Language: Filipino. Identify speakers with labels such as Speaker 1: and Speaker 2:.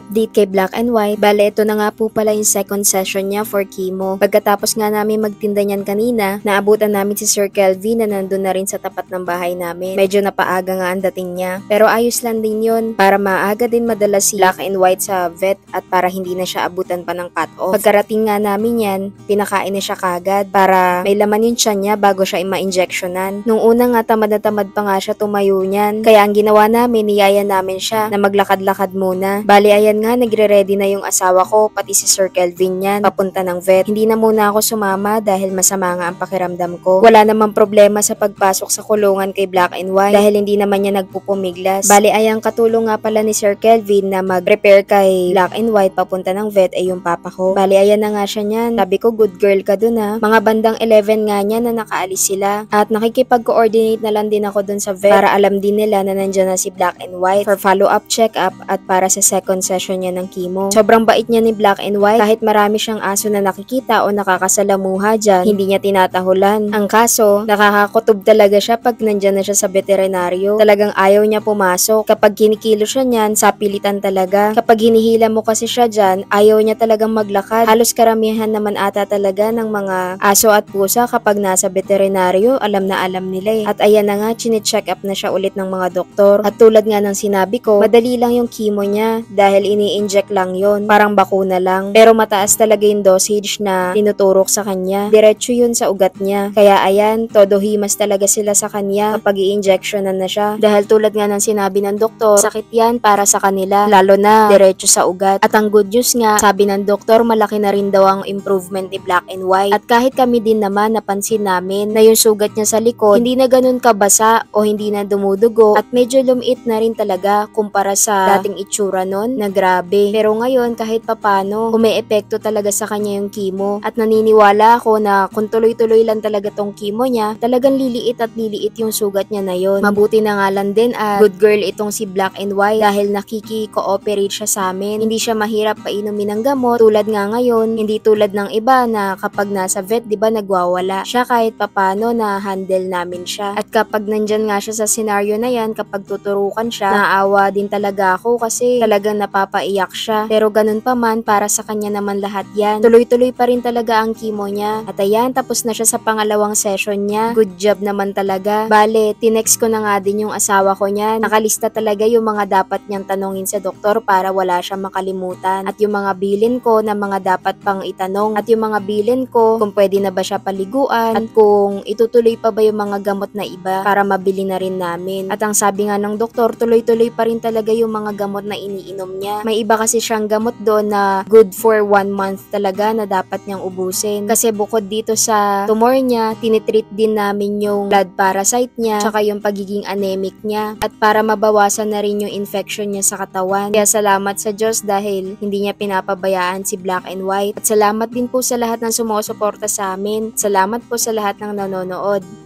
Speaker 1: update kay Black and White. Bale, ito na nga po pala yung second session niya for chemo. Pagkatapos nga namin magtinda niyan kanina, naabutan namin si Sir Kelvin na nandun na rin sa tapat ng bahay namin. Medyo napaaga nga ang dating niya. Pero ayos lang din yun para maaga din madala si Black and White sa vet at para hindi na siya abutan pa ng cut-off. Pagkarating nga namin yan, pinakain na siya kagad para may laman yung tiyan niya bago siya ma-injectionan. Nung una nga tamad na tamad pa nga siya tumayo niyan. Kaya ang ginawa namin, niyaya namin siya na maglakad-lakad muna. Bali ayan nga, nagre-ready na yung asawa ko, pati si Sir Kelvin yan, papunta ng vet. Hindi na muna ako sumama dahil masama nga ang pakiramdam ko. Wala namang problema sa pagpasok sa kulungan kay Black and White dahil hindi naman niya nagpupumiglas. Bali ayang katulong nga pala ni Sir Kelvin na mag-prepare kay Black and White papunta ng vet ay yung papa ko. Bali ayan na nga siya niyan. Sabi ko, good girl ka dun ha. Mga bandang 11 nga niya na nakaalis sila. At nakikipag-coordinate na lang din ako dun sa vet para alam din nila na nandyan na si Black and White for follow-up check-up at para sa second session niya ng chemo. Sobrang bait niya ni Black and White. Kahit marami siyang aso na nakikita o nakakasalamuha dyan, hindi niya tinatahulan. Ang kaso, nakakakutob talaga siya pag nandyan na siya sa veterinaryo. Talagang ayaw niya pumasok. Kapag kinikilo siya niyan, sapilitan talaga. Kapag hinihila mo kasi siya dyan, ayaw niya talagang maglakad. Halos karamihan naman ata talaga ng mga aso at pusa kapag nasa veterinaryo, alam na alam nila eh. At ayan na nga, chine-check up na siya ulit ng mga doktor. At tulad nga ng sinabi ko, madali lang yung chemo niya dahil ini-inject lang yon, parang bakuna lang. Pero mataas talaga yung dosage na tinuturok sa kanya. Diretso yun sa ugat niya. Kaya ayan, todo himas talaga sila sa kanya kapag i-injectionan na siya. Dahil tulad nga ng sinabi ng doktor, sakit yan para sa kanila, lalo na diretso sa ugat. At ang good news nga, sabi ng doktor, malaki na rin daw ang improvement ni Black and White. At kahit kami din naman, napansin namin na yung sugat niya sa likod, hindi na ganun kabasa o hindi na dumudugo at medyo lumiit na rin talaga kumpara sa dating itsura nun na grabe. Pero ngayon, kahit papano, umeepekto talaga sa kanya yung chemo. At naniniwala ako na kung tuloy-tuloy lang talaga tong chemo niya, talagang liliit at liliit yung sugat niya na yon. Mabuti na nga lang din at good girl itong si Black and White dahil nakiki-cooperate siya sa amin. Hindi siya mahirap painumin ng gamot tulad nga ngayon, hindi tulad ng iba na kapag nasa vet, di ba nagwawala. Siya kahit papano na handle namin siya. At kapag nandyan nga siya sa scenario na yan, kapag tuturukan siya, naawa din talaga ako kasi talagang napapaiyak siya. Pero ganun pa man, para sa kanya naman lahat yan. Tuloy-tuloy pa rin talaga ang chemo niya. At ayan, tapos na siya sa pangalawang session niya. Good job naman talaga. Bale, tinext ko na nga din yung asawa ko niyan. Nakalista talaga yung mga dapat niyang tanongin sa doktor para wala siyang makalimutan. At yung mga bilin ko na mga dapat pang itanong. At yung mga bilin ko kung pwede na ba siya paliguan. At kung itutuloy pa ba yung mga gamot na iba para mabili na rin namin. At ang sabi nga ng doktor, tuloy-tuloy pa rin talaga yung mga gamot na iniinom niya. May iba kasi siyang gamot doon na good for 1 month talaga na dapat niyang ubusin. Kasi bukod dito sa tumor niya, tinitreat din namin yung blood parasite niya, tsaka yung pagiging anemic niya. At para mabawasan na rin yung infection niya sa katawan. Kaya salamat sa Diyos dahil hindi niya pinapabayaan si Black and White. At salamat din po sa lahat ng sumusuporta sa amin. Salamat po sa lahat ng nanonood.